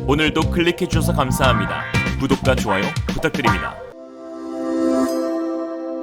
오늘도 클릭해주셔서 감사합니다. 구독과 좋아요 부탁드립니다.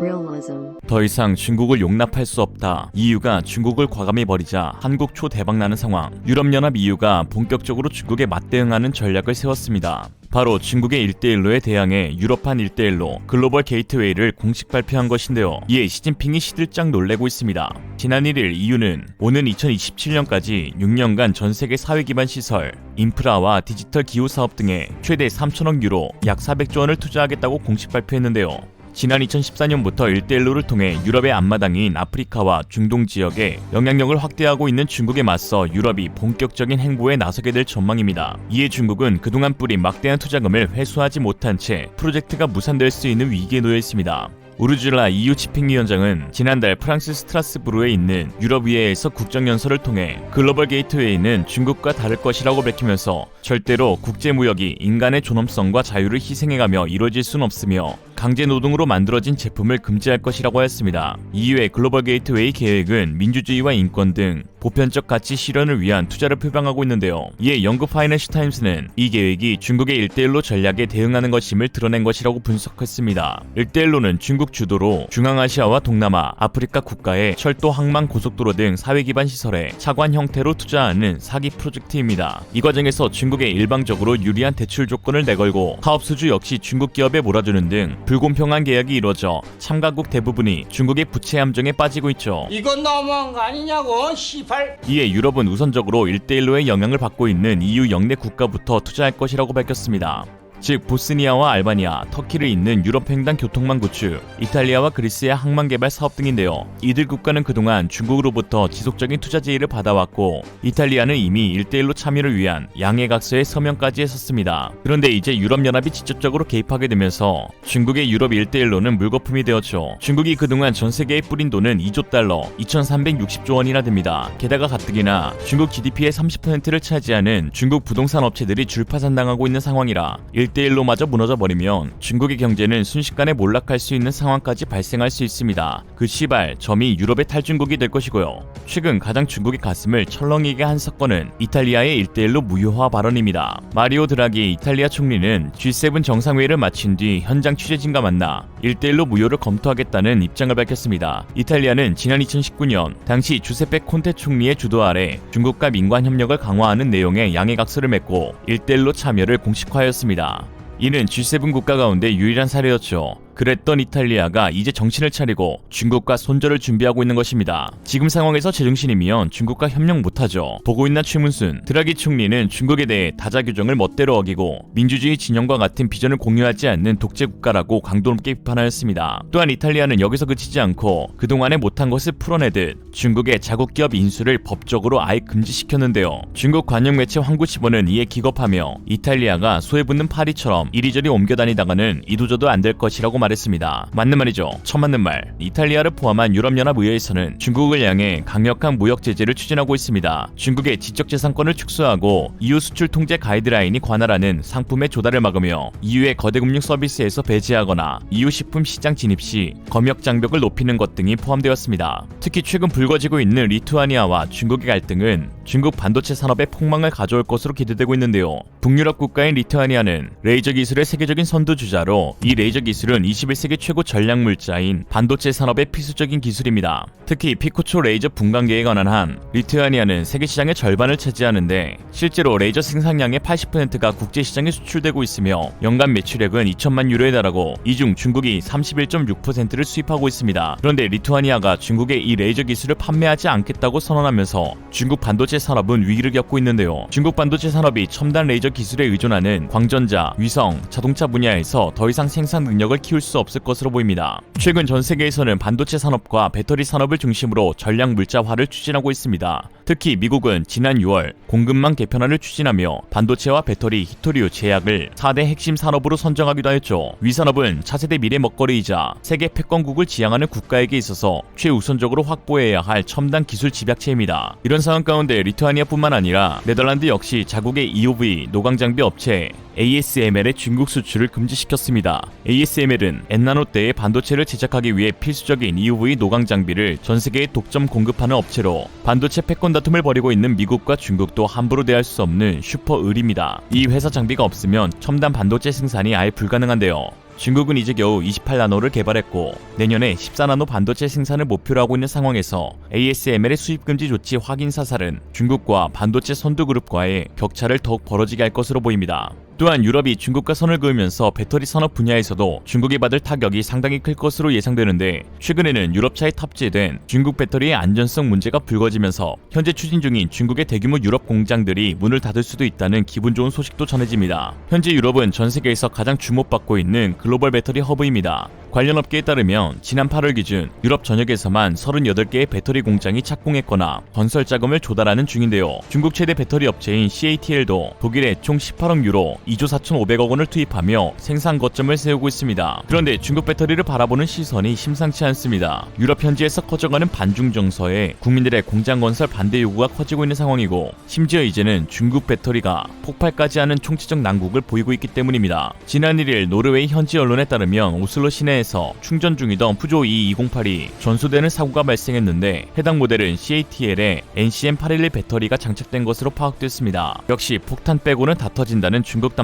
Realism. 더 이상 중국을 용납할 수 없다. EU가 중국을 과감히 버리자 한국 초대박나는 상황. 유럽연합 EU가 본격적으로 중국에 맞대응하는 전략을 세웠습니다. 바로 중국의 1대1로에 대항해 유럽판 1대1로 글로벌 게이트웨이를 공식 발표한 것인데요. 이에 시진핑이 시들짝 놀래고 있습니다. 지난 1일 EU는 오는 2027년까지 6년간 전세계 사회 기반 시설, 인프라와 디지털 기후 사업 등에 최대 3천억 유로, 약 400조 원을 투자하겠다고 공식 발표했는데요. 지난 2014년부터 1대1로를 통해 유럽의 앞마당인 아프리카와 중동 지역에 영향력을 확대하고 있는 중국에 맞서 유럽이 본격적인 행보에 나서게 될 전망입니다. 이에 중국은 그동안 뿌린 막대한 투자금을 회수하지 못한 채 프로젝트가 무산될 수 있는 위기에 놓여 있습니다. 우르줄라 EU 집행위원장은 지난달 프랑스 스트라스부르에 있는 유럽의회에서 국정연설을 통해 글로벌 게이트웨이는 중국과 다를 것이라고 밝히면서 절대로 국제무역이 인간의 존엄성과 자유를 희생해가며 이루어질 수는 없으며 강제노동으로 만들어진 제품을 금지할 것이라고 했습니다. EU의 글로벌 게이트웨이 계획은 민주주의와 인권 등 보편적 가치 실현을 위한 투자를 표방하고 있는데요. 이에 영국 파이낸셜 타임스는 이 계획이 중국의 1대1로 전략에 대응하는 것임을 드러낸 것이라고 분석했습니다. 1대1로는 중국 주도로 중앙아시아와 동남아, 아프리카 국가의 철도, 항만, 고속도로 등 사회 기반 시설에 차관 형태로 투자하는 사기 프로젝트입니다. 이 과정에서 중국에 일방적으로 유리한 대출 조건을 내걸고 사업 수주 역시 중국 기업에 몰아주는 등 불공평한 계약이 이루어져 참가국 대부분이 중국의 부채 함정에 빠지고 있죠. 이건 너무한 거 아니냐고, 시발. 이에 유럽은 우선적으로 1대1로의 영향을 받고 있는 EU 영내 국가부터 투자할 것이라고 밝혔습니다. 즉 보스니아와 알바니아, 터키를 잇는 유럽 횡단 교통망 구축, 이탈리아와 그리스의 항만 개발 사업 등인데요. 이들 국가는 그동안 중국으로부터 지속적인 투자 제의를 받아왔고 이탈리아는 이미 1대1로 참여를 위한 양해각서에 서명까지 했었습니다. 그런데 이제 유럽연합이 직접적으로 개입하게 되면서 중국의 유럽 1대1로는 물거품이 되었죠. 중국이 그동안 전 세계에 뿌린 돈은 2조 달러, 2360조 원이나 됩니다. 게다가 가뜩이나 중국 GDP의 30%를 차지하는 중국 부동산 업체들이 줄파산당하고 있는 상황이라 1대1로마저 무너져버리면 중국의 경제는 순식간에 몰락할 수 있는 상황까지 발생할 수 있습니다. 그 시발 점이 유럽의 탈중국이 될 것이고요. 최근 가장 중국의 가슴을 철렁이게 한 사건은 이탈리아의 1대1로 무효화 발언입니다. 마리오 드라기 이탈리아 총리는 G7 정상회의를 마친 뒤 현장 취재진과 만나 1대1로 무효를 검토하겠다는 입장을 밝혔습니다. 이탈리아는 지난 2019년 당시 주세페 콘테 총리의 주도 아래 중국과 민관 협력을 강화하는 내용의 양해각서를 맺고 1대1로 참여를 공식화하였습니다. 이는 G7 국가 가운데 유일한 사례였죠. 그랬던 이탈리아가 이제 정신을 차리고 중국과 손절을 준비하고 있는 것입니다. 지금 상황에서 제정신이면 중국과 협력 못하죠. 보고 있나 최문순. 드라기 총리는 중국에 대해 다자 규정을 멋대로 어기고 민주주의 진영과 같은 비전을 공유하지 않는 독재 국가라고 강도 높게 비판하였습니다. 또한 이탈리아는 여기서 그치지 않고 그동안에 못한 것을 풀어내듯 중국의 자국 기업 인수를 법적으로 아예 금지시켰는데요. 중국 관영 매체 황구시보는 이에 기겁하며 이탈리아가 소에 붙는 파리처럼 이리저리 옮겨다니다가는 이도저도 안 될 것이라고 말했습니다. 맞는 말이죠. 처맞는 말. 이탈리아를 포함한 유럽연합 의회에서는 중국을 향해 강력한 무역 제재를 추진하고 있습니다. 중국의 지적재산권을 축소하고 EU 수출 통제 가이드라인이 관할하는 상품의 조달을 막으며 EU의 거대 금융 서비스에서 배제하거나 EU 식품 시장 진입 시 검역 장벽을 높이는 것 등이 포함되었습니다. 특히 최근 불거지고 있는 리투아니아와 중국의 갈등은 중국 반도체 산업에 폭망을 가져올 것으로 기대되고 있는데요. 북유럽 국가인 리투아니아는 레이저 기술의 세계적인 선두주자로 이 레이저 기술은 21세기 최고 전략 물자인 반도체 산업의 필수적인 기술입니다. 특히 피코초 레이저 분광계에 관한 한 리투아니아는 세계 시장의 절반을 차지하는데 실제로 레이저 생산량의 80%가 국제 시장에 수출되고 있으며 연간 매출액은 2천만 유로에 달하고 이 중 중국이 31.6%를 수입하고 있습니다. 그런데 리투아니아가 중국에 이 레이저 기술을 판매하지 않겠다고 선언하면서 중국 반도체 산업은 위기를 겪고 있는데요. 중국 반도체 산업이 첨단 레이저 기술에 의존하는 광전자, 위성, 자동차 분야에서 더 이상 생산 능력을 키울 수 없을 것으로 보입니다. 최근 전 세계에서는 반도체 산업과 배터리 산업을 중심으로 전략 물자화를 추진하고 있습니다. 특히 미국은 지난 6월 공급망 개편화를 추진하며 반도체와 배터리, 히토류, 제약을 4대 핵심 산업으로 선정하기도 하였죠. 위 산업은 차세대 미래 먹거리이자 세계 패권국을 지향하는 국가에게 있어서 최우선적으로 확보해야 할 첨단 기술 집약체입니다. 이런 상황 가운데 리투아니아뿐만 아니라 네덜란드 역시 자국의 EOV 노광장비 업체 ASML의 중국 수출을 금지시켰습니다. ASML은 N나노 때의 반도체를 제작하기 위해 필수적인 EUV 노광 장비를 전 세계에 독점 공급하는 업체로 반도체 패권 다툼을 벌이고 있는 미국과 중국도 함부로 대할 수 없는 슈퍼 을입니다. 이 회사 장비가 없으면 첨단 반도체 생산이 아예 불가능한데요. 중국은 이제 겨우 28나노를 개발했고 내년에 14나노 반도체 생산을 목표로 하고 있는 상황에서 ASML의 수입 금지 조치 확인 사살은 중국과 반도체 선두 그룹과의 격차를 더욱 벌어지게 할 것으로 보입니다. 또한 유럽이 중국과 선을 그으면서 배터리 산업 분야에서도 중국이 받을 타격이 상당히 클 것으로 예상되는데, 최근에는 유럽차에 탑재된 중국 배터리의 안전성 문제가 불거지면서 현재 추진 중인 중국의 대규모 유럽 공장들이 문을 닫을 수도 있다는 기분 좋은 소식도 전해집니다. 현재 유럽은 전 세계에서 가장 주목받고 있는 글로벌 배터리 허브입니다. 관련 업계에 따르면 지난 8월 기준 유럽 전역에서만 38개의 배터리 공장이 착공했거나 건설 자금을 조달하는 중인데요. 중국 최대 배터리 업체인 CATL도 독일에 총 18억 유로 2조 4,500억 원을 투입하며 생산 거점을 세우고 있습니다. 그런데 중국 배터리를 바라보는 시선이 심상치 않습니다. 유럽 현지에서 커져가는 반중 정서에 국민들의 공장 건설 반대 요구가 커지고 있는 상황이고, 심지어 이제는 중국 배터리가 폭발까지 하는 총체적 난국을 보이고 있기 때문입니다. 지난 1일 노르웨이 현지 언론에 따르면 오슬로 시내에서 충전 중이던 푸조 E208이 전소되는 사고가 발생했는데, 해당 모델은 CATL의 NCM811 배터리가 장착된 것으로 파악됐습니다. 역시 폭탄 빼고는 다 터진다는 중국답네요.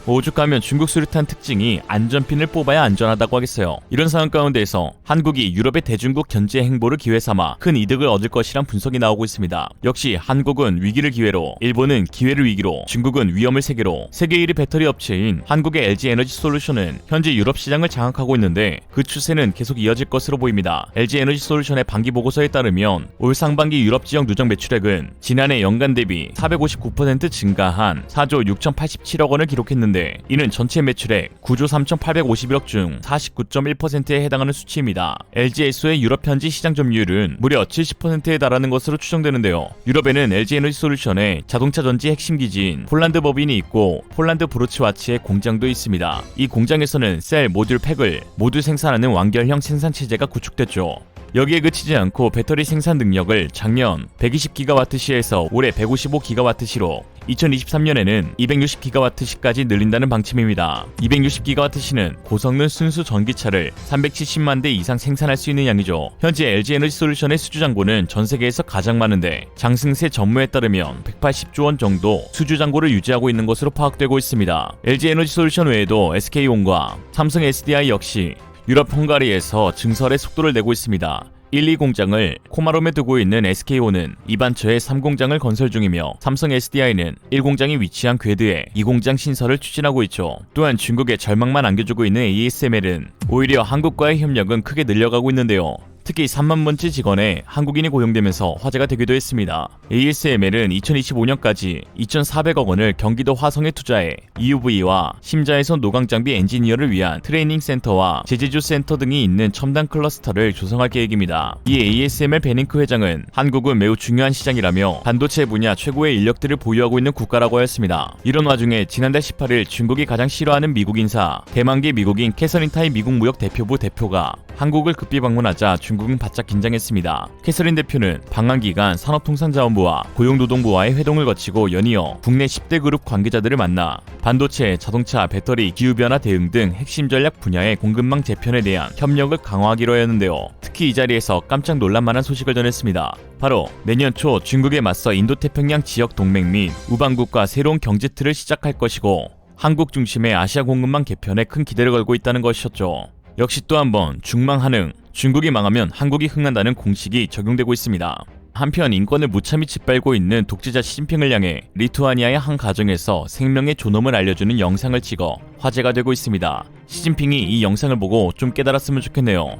오죽하면 중국 수류탄 특징이 안전핀을 뽑아야 안전하다고 하겠어요. 이런 상황 가운데에서 한국이 유럽의 대중국 견제 행보를 기회삼아 큰 이득을 얻을 것이란 분석이 나오고 있습니다. 역시 한국은 위기를 기회로, 일본은 기회를 위기로, 중국은 위험을 세계로, 세계 1위 배터리 업체인 한국의 LG 에너지 솔루션은 현재 유럽 시장을 장악하고 있는데 그 추세는 계속 이어질 것으로 보입니다. LG 에너지 솔루션의 반기 보고서에 따르면 올 상반기 유럽 지역 누적 매출액은 지난해 연간 대비 459% 증가한 4조 6,087억 원을 기록했는데, 이는 전체 매출액 9조 3,851억 중 49.1%에 해당하는 수치입니다. LG에서의 유럽 현지 시장 점유율은 무려 70%에 달하는 것으로 추정되는데요. 유럽에는 LG 에너지 솔루션의 자동차 전지 핵심 기지인 폴란드 법인이 있고 폴란드 브로치와치의 공장도 있습니다. 이 공장에서는 셀, 모듈, 팩을 모두 생산하는 완결형 생산 체제가 구축됐죠. 여기에 그치지 않고 배터리 생산 능력을 작년 120GWh에서 올해 155GWh로 2023년에는 260GWh까지 늘린다는 방침입니다. 260GWh는 고성능 순수 전기차를 370만 대 이상 생산할 수 있는 양이죠. 현재 LG 에너지 솔루션의 수주 잔고는 전 세계에서 가장 많은데, 장승세 전무에 따르면 180조 원 정도 수주 잔고를 유지하고 있는 것으로 파악되고 있습니다. LG 에너지 솔루션 외에도 SK온과 삼성 SDI 역시 유럽 헝가리에서 증설의 속도를 내고 있습니다. 1, 2공장을 코마롬에 두고 있는 SK온은 이 근처에 3공장을 건설 중이며, 삼성 SDI는 1공장이 위치한 궤드에 2공장 신설을 추진하고 있죠. 또한 중국에 절망만 안겨주고 있는 ASML은 오히려 한국과의 협력은 크게 늘려가고 있는데요. 특히 3만 번째 직원에 한국인이 고용되면서 화제가 되기도 했습니다. ASML은 2025년까지 2,400억 원을 경기도 화성에 투자해 EUV와 심자에서 노광 장비 엔지니어를 위한 트레이닝 센터와 제재주 센터 등이 있는 첨단 클러스터를 조성할 계획입니다. 이 ASML 베닝크 회장은 한국은 매우 중요한 시장이라며 반도체 분야 최고의 인력들을 보유하고 있는 국가라고 하였습니다. 이런 와중에 지난달 18일 중국이 가장 싫어하는 미국 인사, 대만계 미국인 캐서린 타이 미국 무역 대표부 대표가 한국을 급히 방문하자 중국은 바짝 긴장했습니다. 캐서린 대표는 방한기간 산업통상자원부와 고용노동부와의 회동을 거치고 연이어 국내 10대 그룹 관계자들을 만나 반도체, 자동차, 배터리, 기후변화 대응 등 핵심 전략 분야의 공급망 재편에 대한 협력을 강화하기로 했는데요. 특히 이 자리에서 깜짝 놀랄만한 소식을 전했습니다. 바로 내년 초 중국에 맞서 인도태평양 지역 동맹 및 우방국과 새로운 경제 틀을 시작할 것이고, 한국 중심의 아시아 공급망 개편에 큰 기대를 걸고 있다는 것이었죠. 역시 또 한번 중망한흥, 중국이 망하면 한국이 흥한다는 공식이 적용되고 있습니다. 한편 인권을 무참히 짓밟고 있는 독재자 시진핑을 향해 리투아니아의 한 가정에서 생명의 존엄을 알려주는 영상을 찍어 화제가 되고 있습니다. 시진핑이 이 영상을 보고 좀 깨달았으면 좋겠네요.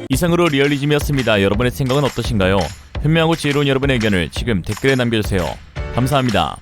이상으로 리얼리즘이었습니다. 여러분의 생각은 어떠신가요? 현명하고 지혜로운 여러분의 의견을 지금 댓글에 남겨주세요. 감사합니다.